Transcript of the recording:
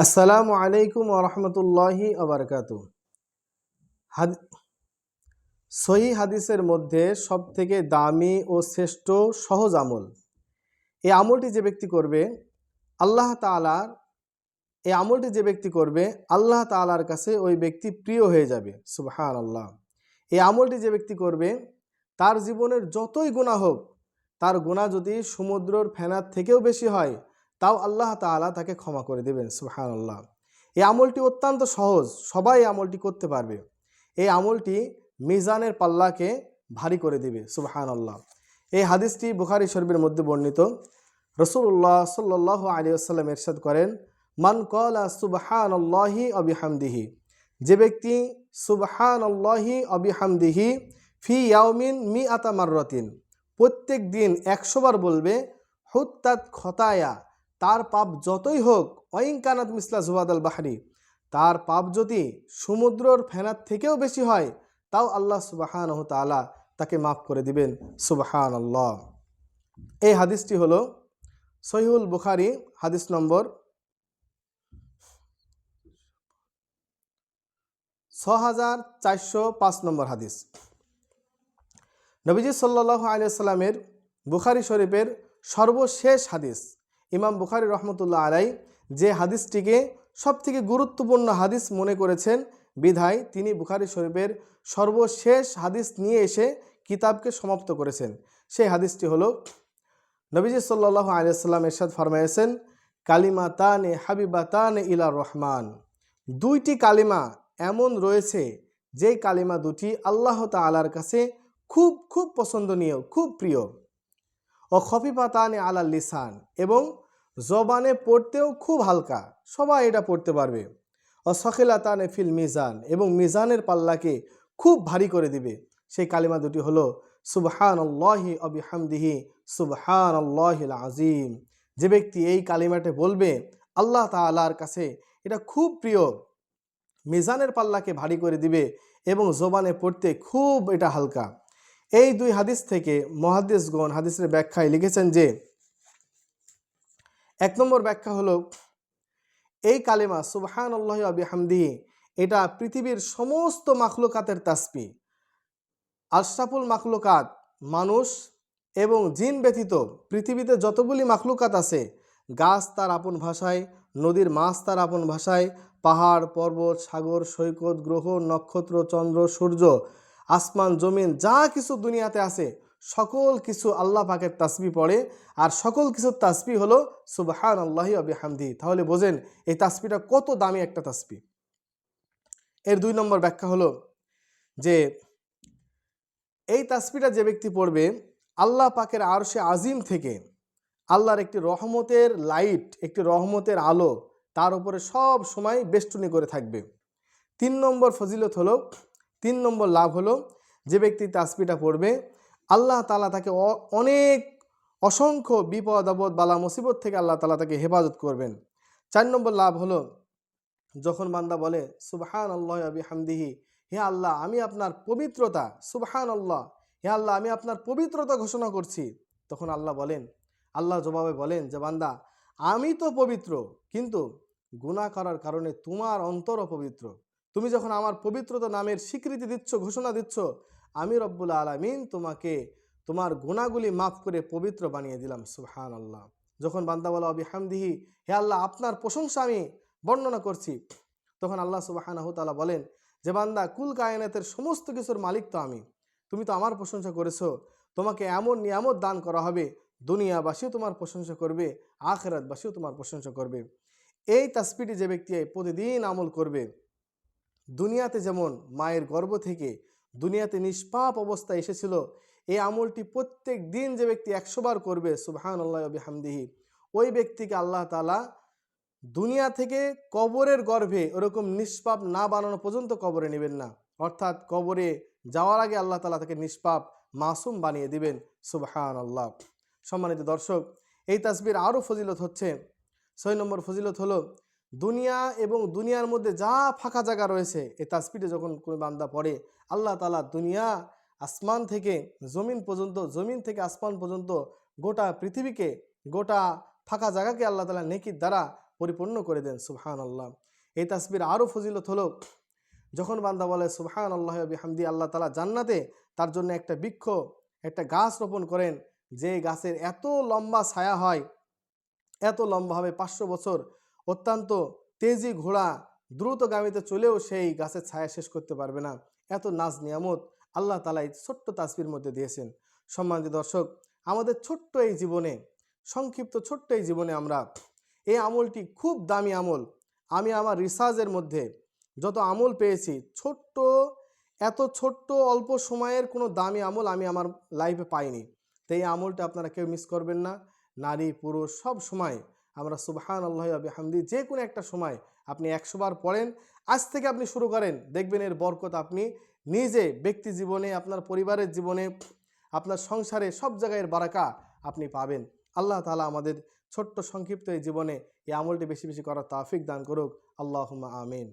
আসসালামু আলাইকুম ওয়া রাহমাতুল্লাহি ওয়া বারাকাতুহু। সহিহ হাদিসের মধ্যে সবথেকে দামি ও শ্রেষ্ঠ সহজ আমল, এই আমলটি যে ব্যক্তি করবে আল্লাহ তাআলার এই আমলটি যে ব্যক্তি করবে আল্লাহ তাআলার কাছে ওই ব্যক্তি প্রিয় হয়ে যাবে। সুবহানাল্লাহ। এই আমলটি যে ব্যক্তি করবে তার জীবনের যতই গুনাহ হোক, তার গুনাহ যদি সমুদ্রের ফেনার থেকেও বেশি হয়, তাও আল্লাহ তাআলা তাকে ক্ষমা করে দেবেন। সুবহানাল্লাহ। এই আমলটি অত্যন্ত সহজ, সবাই এই আমলটি করতে পারবে। এই আমলটি মিজানের পাল্লাকে ভারী করে দিবে। সুবহানাল্লাহ। এই হাদিসটি বুখারী শরীফের মধ্যে বর্ণিত। রাসূলুল্লাহ সাল্লাল্লাহু আলাইহি ওয়াসাল্লাম ইরশাদ করেন, মান ক্বালা সুবহানাল্লাহি ওয়া বিহামদিহি, যে ব্যক্তি সুবহানাল্লাহি ওয়া বিহামদিহি ফি ইয়াউমিন মিআতা মাররাতিন, প্রত্যেক দিন 100 বার বলবে, হুত্তাত খতায়া, তার পাপ যতই হোক, ওয়াইন কানাত মিসলা জুবাদাল বাহরি, তার পাপ যদি সমুদ্রের ফেনার থেকেও বেশি হয়, তাও আল্লাহ সুবহানাহু তাআলা তাকে মাফ করে দিবেন। সুবহানাল্লাহ। এই হাদিসটি হলো সহিহুল বুখারী, হাদিস নম্বর 6405 নম্বর হাদিস। নবীজি সাল্লাল্লাহু আলাইহি ওয়াসাল্লামের বুখারী শরীফের সর্বশেষ হাদিস, ইমাম বুখারী রহমতুল্লাহ আলাইহি যে হাদিসটিকে সবথেকে গুরুত্বপূর্ণ হাদিস মনে করেছেন, বিধায় তিনি বুখারী শরীফের সর্বশেষ হাদিস নিয়ে এসে কিতাবকে সমাপ্ত করেছেন। সেই হাদিসটি হলো, নবীজি সাল্লাল্লাহু আলাইহি ওয়াসাল্লাম ইরশাদ ফরমায়েছেন, কালিমাতানে হাবিবাতানে ইলা রহমান, দুইটি কালিমা এমন রয়েছে যেই কালিমা দুটি আল্লাহ তাআলার কাছে খুব খুব পছন্দনীয়, খুব প্রিয়। ও খফিফাতানে আলাল লিসান, এবং জবানে পড়তেও খুব হালকা, সবাই এটা পড়তে পারবে। ও সখিলাতানে ফিল মিজান, এবং মিজানের পাল্লাকে খুব ভারী করে দিবে। সেই কালিমা দুটি হলো সুবহানাল্লাহি ওয়া বিহামদিহি সুবহানাল্লাহিল আযীম। যে ব্যক্তি এই কালিমাটা বলবে আল্লাহ তাআলার কাছে এটা খুব প্রিয়, মিজানের পাল্লাকে ভারী করে দিবে এবং জবানে পড়তে খুব এটা হালকা। এই দুই হাদিস থেকে মুহাদ্দিসগণ হাদিসের ব্যাখ্যায় লিখেছেন যে, 1 নম্বর ব্যাখ্যা হলো, এই কালেমা সুবহানাল্লাহি ওয়া বিহামদিহি এটা পৃথিবীর সমস্ত মাখলুকাতের তাসবিহ। আশরাফুল মাখলুকাত, মানুষ এবং জিন ব্যতীত পৃথিবীতে যতগুলি মাখলুকাত আছে, গাছ তার আপন ভাষায়, নদীর মাছ তার আপন ভাষায়, পাহাড় পর্বত সাগর সৈকত গ্রহ নক্ষত্র চন্দ্র সূর্য আসমান জমিন যা কিছু দুনিয়াতে আছে, সকল কিছু আল্লাহ পাকের তাসবিহ পড়ে। আর সকল কিছুর তাসবিহ হলো সুবহানাল্লাহি ওয়া বিহামদিহি। তাহলে বোঝেন এই তাসবিহটা কত দামি একটা তাসবিহ। এর 2 নম্বর ব্যাখ্যা হলো যে, এই তাসবিহটা যে ব্যক্তি পড়বে, আল্লাহ পাকের আরশে আজিম থেকে আল্লাহর একটি রহমতের লাইট, একটি রহমতের আলো তার উপরে সব সময় বেষ্টনী করে থাকবে। 3 নম্বর ফজিলত হলো, 3 নম্বর লাভ হলো, যে ব্যক্তি তাসবিহটা পড়বে আল্লাহ তাআলা তাকে অনেক অসংখ্য বিপদ আপদ বালা মুসিবত থেকে আল্লাহ তাআলা তাকে হেফাজত করবেন। 4 নম্বর লাভ হলো, যখন বান্দা বলে সুবহানাল্লাহি ওয়া বিহামদিহি, হে আল্লাহ আমি আপনার পবিত্রতা, সুবহানাল্লাহ, হে আল্লাহ আমি আপনার পবিত্রতা ঘোষণা করছি, তখন আল্লাহ জবাবে বলেন যে, বান্দা আমি তো পবিত্র, কিন্তু গুনাহ করার কারণে তোমার অন্তর অপবিত্র। তুমি যখন আমার পবিত্রতা নামের স্বীকৃতি দিচ্ছ, ঘোষণা দিচ্ছ, আমি রব্বুল আলামিন তোমাকে তোমার গুনাহগুলি মাফ করে পবিত্র বানিয়ে দিলাম। সুবহানাল্লাহ। যখন বান্দা বলে বিহামদিহি, হে আল্লাহ আপনার প্রশংসা আমি বর্ণনা করছি, তখন আল্লাহ সুবহানাহু তাআলা বলেন যে, বান্দা কুল কায়নাতের সমস্ত কিছুর মালিক তো আমি, তুমি তো আমার প্রশংসা করেছো, তোমাকে এমন নিয়ামত দান করা হবে, দুনিয়াবাসীও তোমার প্রশংসা করবে, আখিরাতবাসীও তোমার প্রশংসা করবে। এই তাসবিহটি যে ব্যক্তি প্রতিদিন আমল করবে, দুনিয়াতে যেমন মায়ের গর্ভ থেকে দুনিয়াতে নিষ্পাপ অবস্থায় এসেছিল, এই আমলটি প্রত্যেক দিন যে ব্যক্তি 100 বার করবে সুবহানাল্লাহি ওয়া বিহামদিহি, ওই ব্যক্তিকে আল্লাহ তাআলা দুনিয়া থেকে কবরের গর্ভে ওরকম নিষ্পাপ না বানানো পর্যন্ত কবরে নেবেন না, অর্থাৎ কবরে যাওয়ার আগে আল্লাহ তাআলা তাকে নিষ্পাপ মাসুম বানিয়ে দিবেন। সুবহানাল্লাহ। সম্মানিত দর্শক, এই তাসবিহর আরও ফজিলত হচ্ছে, 6 নম্বর ফজিলত হলো, দুনিয়া এবং দুনিয়ার মধ্যে যা ফাঁকা জায়গা রয়েছে, এই তাসবিহটা যখন কোনো বান্দা পড়ে, আল্লাহ তাআলা দুনিয়া আসমান থেকে জমিন পর্যন্ত, জমিন থেকে আসমান পর্যন্ত গোটা পৃথিবীকে, গোটা ফাঁকা জায়গাকে আল্লাহ তাআলা নেকির দ্বারা পরিপূর্ণ করে দেন। সুবহানাল্লাহ। এই তাসবির আরও ফজিলত হলো, যখন বান্দা বলে সুবহানাল্লাহি ওয়া বিহামদি, আল্লাহ তাআলা জান্নাতে তার জন্য একটা বৃক্ষ, একটা গাছ রোপণ করেন, যে গাছের এত লম্বা ছায়া হয়, এত লম্বা হবে 500 বছর, অত্যন্ত তেজি ঘোড়া দ্রুতগামীতে চলেও সেই গাছের ছায়া শেষ করতে পারবে না। এত নাজ নিয়ামত আল্লাহ তাআলা এই ছোট্ট তাসবির মধ্যে দিয়েছেন। সম্মানিত দর্শক, আমাদের ছোট্ট এই জীবনে, সংক্ষিপ্ত ছোট্ট এই জীবনে আমরা এই আমলটি খুব দামি আমল। আমি আমার রিসার্চের মধ্যে যত আমল পেয়েছি, এত ছোট্ট অল্প সময়ের কোনো দামি আমল আমি আমার লাইফে পাইনি। তো এই আমলটা আপনারা কেউ মিস করবেন না। নারী পুরুষ সব সময় আমরা সুবহানাল্লাহি ওয়া বিহামদি যে কোনো একটা সময় আপনি 100 বার পড়েন। আজ থেকে আপনি শুরু করেন, দেখবেন এর বরকত আপনি নিজে ব্যক্তি জীবনে, আপনার পরিবারের জীবনে, আপনার সংসারে সব জায়গায় এর বারাকা আপনি পাবেন। আল্লাহ তাআলা আমাদের ছোট্ট সংক্ষিপ্ত এই জীবনে এই আমলটি বেশি বেশি করার তৌফিক দান করুক। আল্লাহুম্মা আমিন।